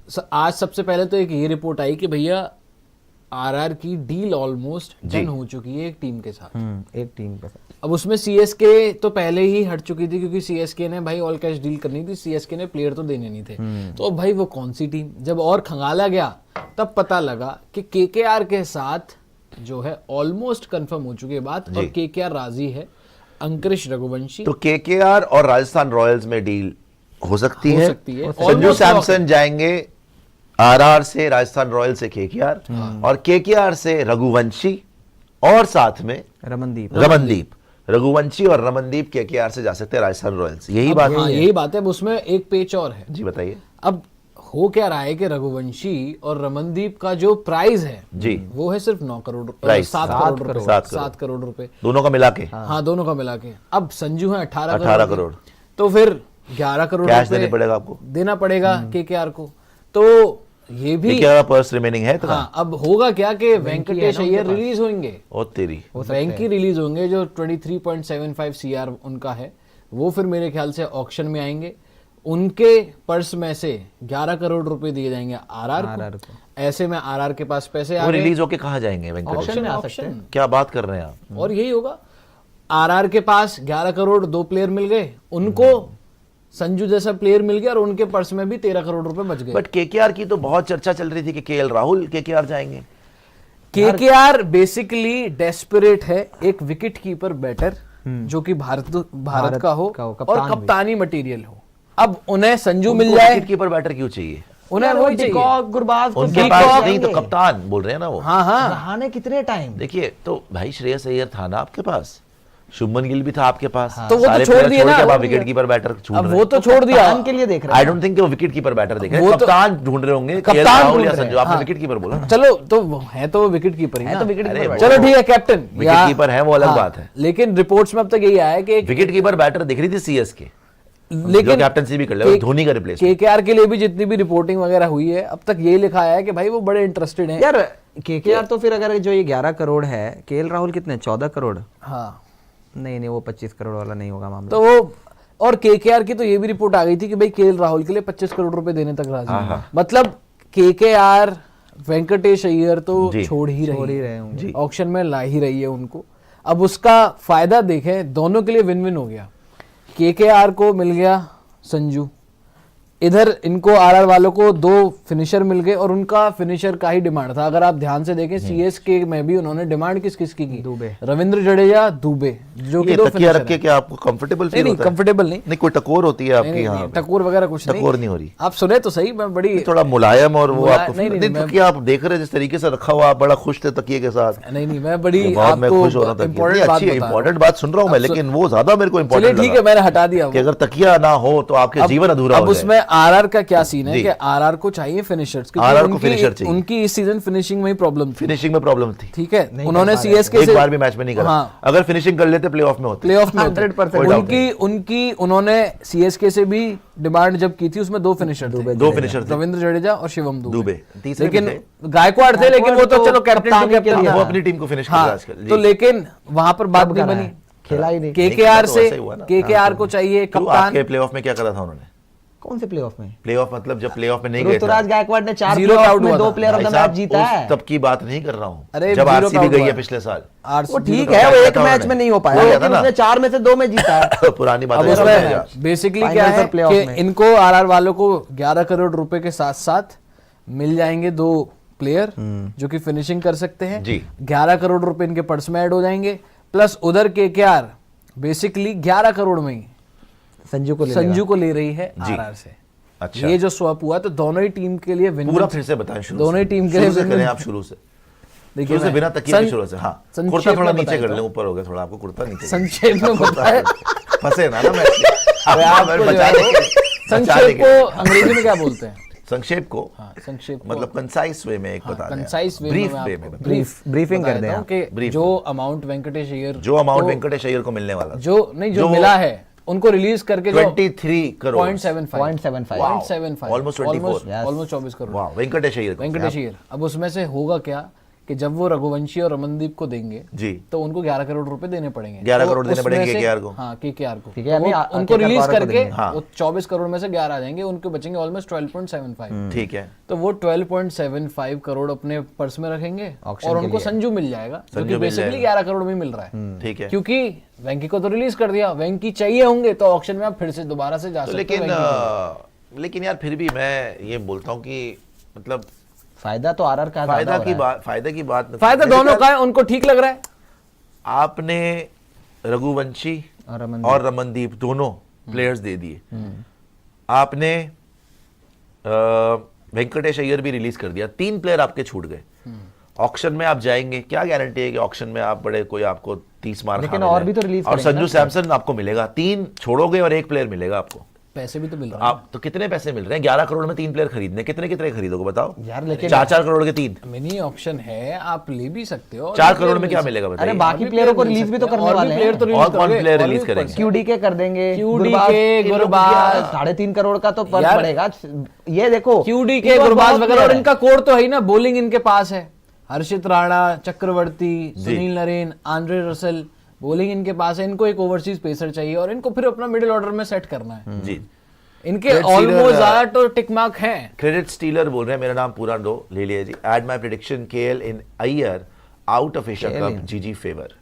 आज सबसे पहले तो एक ये रिपोर्ट आई कि भैया आरआर की डील ऑलमोस्ट डन हो चुकी है एक टीम के साथ। एक टीम के साथ। अब उसमें सीएसके तो पहले ही हट चुकी थी क्योंकि सीएसके ने भाई ऑल कैश डील करनी थी, सीएसके ने प्लेयर तो देने नहीं थे। तो अब भाई वो कौन सी टीम, जब और खंगाला गया तब पता लगा कि केकेआर के साथ जो है ऑलमोस्ट कंफर्म हो चुकी है बात, और केकेआर राजी है अंकुरिश रघुवंशी। तो केकेआर और राजस्थान रॉयल्स में डील हो सकती है। संजू Almost सैमसन जाएंगे आरआर से राजस्थान रॉयल्स से केकेआर, और केकेआर से रघुवंशी और साथ में रमनदीप। रघुवंशी और रमनदीप केकेआर से जा सकते हैं राजस्थान रॉयल्स। यही बात है। यही बात है। अब उसमें एक पेच और है जी, बताइए। अब हो क्या रहा है कि रघुवंशी और रमनदीप का जो प्राइस है जी, वो है सिर्फ 9 करोड़, प्राइस 7 करोड़ रुपए, 7 करोड़ रुपए दोनों का मिला के। हाँ, दोनों का मिला के। अब संजू है 18 करोड़, तो फिर 11 करोड़ कैश देने पड़ेगा आपको, देना पड़ेगा केकेआर को। तो ये भी पर्स रिमेनिंग है। हाँ, अब होगा क्या कि वेंकटेश अय्यर रिलीज होंगे, ओ तेरी, वेंकी रिलीज होंगे, जो 23.75 CR उनका है, वो फिर मेरे ख्याल से ऑक्शन में आएंगे। उनके पर्स में से 11 करोड़ रुपए दिए जाएंगे आरआर को। ऐसे में आरआर के पास पैसे आ वो गए, रिलीज होके कहाँ जाएंगे वेंकटेश? ऑक्शन में आ सकते हैं। क्या बात कर रहे हैं आप? और यही होगा, आरआर के पास 11 करोड़ 2 प्लेयर मिल गए, उनको संजू जैसा प्लेयर मिल गया, और उनके पर्स में भी 13 करोड़ रुपए बच गए। बट केकेआर की तो बहुत चर्चा चल रही थी कि केएल राहुल केकेआर जाएंगे। केकेआर बेसिकली डेस्परेट है एक विकेट कीपर बैटर जो कि भारत का हो और कप्तानी मटेरियल हो। अब उन्हें संजू मिल जाए, विकेट कीपर बैटर क्यों चाहिए उन्हें वही चाहिए। गुरबाज उनके पास नहीं तो कप्तान बोल रहे हैं ना वो। हाँ, रहाने कितने टाइम। देखिए, तो भाई श्रेयस अय्यर था ना आपके पास, शुभमन गिल भी था आपके पास, तो वो तो छोड़ दिया ना, विकेट कीपर बैटर छूट अब वो तो छोड़ दिया के लिए देख रहे हैं। आई डोंट थिंक वो विकेट कीपर बैटर देख रहे हैं, वो तो कप्तान ढूंढ रहे होंगे, केएल कप्तान राहुल ढूंढ या रहे संजू। हैं। आपने हाँ। विकेट कीपर बोला ना। चलो, तो है तो वो विकेट कीपर ही ना, तो विकेट कीपर चलो ठीक है, कैप्टन विकेट कीपर है, वो अलग बात है। लेकिन रिपोर्ट्स में अब तक यही आया है कि विकेट कीपर बैटर दिख रही थी सीएसके, लेकिन कैप्टनसी भी कर ले, धोनी का रिप्लेस। केकेआर के लिए भी जितनी भी रिपोर्टिंग वगैरह हुई है अब तक यही लिखा है कि भाई वो बड़े इंटरेस्टेड हैं यार। केकेआर तो फिर अगर जो ये 11 करोड़ है, केएल राहुल कितने 14 करोड़। हाँ, नहीं, वो 25 करोड़ वाला नहीं होगा मामला। तो वो, और केकेआर की तो ये भी रिपोर्ट आ गई थी कि भाई केएल राहुल के लिए 25 करोड़ रुपए देने तक राजी है। मतलब केकेआर वेंकटेश अय्यर तो छोड़ ही रहे होंगे, ऑक्शन में ला ही रही है उनको। अब उसका फायदा देखें, दोनों के लिए विन विन हो गया। केकेआर को मिल गया संजू, इधर इनको आरआर वालों को 2 फिनिशर मिल गए, और उनका फिनिशर का ही डिमांड था। अगर आप ध्यान से देखें सीएसके में भी उन्होंने डिमांड किस की दुबे, रविंद्र जडेजा, दुबे, जो कि 2 तकिया रख के क्या आपको कंफर्टेबल फील होता है? कंफर्टेबल नहीं, कोई टकोर होती है आपकी? यहाँ टकोर वगैरह कुछ नहीं, टकोर नहीं हो रही। आप सुने तो सही, मैं बड़ी थोड़ा मुलायम, और वो आपको नहीं, तकिया आप देख रहे हैं जिस तरीके से रखा हुआ, आप बड़ा खुश थे तकिए के साथ। नहीं, मैं बड़ी मैं खुश हो रहा था। इंपॉर्टेंट बात सुन रहा हूँ मैं, लेकिन वो ज्यादा मेरे को इम्पोर्टेंट। ठीक है, मैंने हटा दिया कि अगर तकिया ना हो तो आपके जीवन अधूरा हो जाए। अब उसमें आरआर का क्या सीन है कि आरआर को चाहिए फिनिशर्स, आरआर को फिनिशर चाहिए। उनकी इस सीजन फिनिशिंग में ही प्रॉब्लम थी, फिनिशिंग में प्रॉब्लम थी। ठीक है, उन्होंने सीएसके से एक बार भी मैच में नहीं करा। अगर फिनिशिंग कर लेते प्लेऑफ में होते, 100%। उनकी सीएसके से भी डिमांड जब की थी, उसमें 2 फिनिशर थे, रविंद्र जडेजा और शिवम दुबे। लेकिन गायकवाड़ थे, लेकिन वो तो चलो कैप्टन वो अपनी टीम को फिनिश कर रहा है आजकल। तो लेकिन वहां पर बात नहीं बनी, खेला ही नहीं। केकेआर से केकेआर को चाहिए कप्तान। के प्लेऑफ में क्या करा था उन्होंने? कौन से प्लेऑफ में? प्लेऑफ मतलब जब प्लेऑफ में नहीं गए, ऋतुराज गायकवाड़ ने 4 प्लेऑफ में 2 प्लेयर ऑफ द मैच जीता है। तब की बात नहीं कर रहा हूँ, अरे जब आरसीबी गई है पिछले साल। वो ठीक है, वो एक मैच में नहीं हो पाया, लेकिन उसने 4 में से 2 में जीता है। पुरानी बात है। बेसिकली क्या है कि इनको आरआर वालों को 11 करोड़ रुपए के साथ साथ मिल जाएंगे 2 प्लेयर जो कि फिनिशिंग कर सकते हैं। 11 करोड़ रुपए इनके पर्स में ऐड हो जाएंगे, प्लस उधर केकेआर बेसिकली 11 करोड़ में ही संजू को ले रही है आरआर से। अच्छा। ये जो स्वैप हुआ तो दोनों ही टीम के लिए विन। पूरा फिर से बताएं शुरू दोनों ही टीम के लिए विन करें आप शुरू से। देखिए से बिना तकिए के शुरू से। हाँ, कुर्ता थोड़ा नीचे कर लें, ऊपर हो गया थोड़ा, आपको कुर्ता नीचे। संक्षेप में बताएं, फंसे ना मैं। संक्षेप को अंग्रेजी में क्या बोलते हैं? संक्षेप को, संक्षेप मतलब कंसाइस वे में एक बता दें, कंसाइस वे में ब्रीफिंग कर दें कि जो अमाउंट वेंकटेश अय्यर को मिलने वाला, जो मिला है उनको रिलीज करके 23 करोड़ 0.75 ऑलमोस्ट 24 ऑलमोस्ट 24 करोड़ वेंकटेश अय्यर। अब उसमें से होगा क्या कि जब वो रघुवंशी और रमनदीप को देंगे जी तो उनको 11 करोड़ रुपए देने पड़ेंगे। 11 तो करोड़ देने उसमें पड़ेंगे से- KKR को। हाँ KKR को। ठीक है, तो अभी वो उनको KKR रिलीज को करके देंगे। हाँ। वो 24 करोड़ में से 11 आ जाएंगे, उनको बचेंगे ऑलमोस्ट 12.75। ठीक है, तो वो 12.75 करोड़ अपने पर्स में रखेंगे Auction और के उनको लिए। संजू मिल जाएगा, जो संजू कि मिल बेसिकली जाएगा। 11 करोड़ में मिल रहा है। ठीक है। क्योंकि वेंकी को तो रिलीज कर दिया, वेंकी चाहिए होंगे तो ऑक्शन में आप फिर से दोबारा से जा तो सकते हो। लेकिन यार फिर भी मैं ये बोलता हूँ कि मतलब फायदा तो आरआर का ज्यादा हो रहा है। फायदा की बात फायदा दोनों का है, उनको ठीक लग रहा है। आपने रघुवंशी और रमनदीप दोनों प्लेयर्स दे दिए, आपने वेंकटेश अय्यर भी रिलीज कर दिया, 3 प्लेयर आपके छूट गए। ऑक्शन में आप जाएंगे, क्या गारंटी है कि ऑक्शन में आप बड़े कोई आपको 30 मार लेकिन खाने और दें? भी तो रिलीज और करेंगे संजू ना। सैमसन आपको मिलेगा, 3 छोड़ोगे और 1 प्लेयर मिलेगा आपको। पैसे भी तो मिल रहा है। आप तो कितने पैसे मिल रहे हैं? 11 करोड़ में 3 प्लेयर खरीदने, कितने कितने खरीदोगे बताओ यार लेकिन 4 करोड़ के 3, मिनी ऑक्शन है, आप ले भी सकते हो। 4 करोड़ में क्या मिलेगा अरे बताइए? बाकी प्लेयरों को रिलीज भी तो करने वाले प्लेयर हैं। तो और कौन प्लेयर रिलीज करेंगे? क्यूडीके कर देंगे, QDK, गुरबाज, 3.5 करोड़ का तो पर यार, पड़ेगा। ये देखो QDK, इस बार गुरबाज बहुत वगैरह, player और है। इनका कोर तो है ही ना, बॉलिंग इनके पास है। Harshit Rana, Chakravarthy, Sunil Narine, Andre Russell, bowling इनके पास है। इनको एक ओवरसीज पेसर चाहिए और इनको फिर अपना मिडिल ऑर्डर में सेट करना है। जी, इनके Red Stealer, ऑलमोस्ट ज्यादा तो टिक मार्क है। क्रेडिट स्टीलर बोल रहे हैं, मेरा नाम पूरा लो ले लिया जी। Add my prediction KL in Iyer out of Asia Cup, GG favour.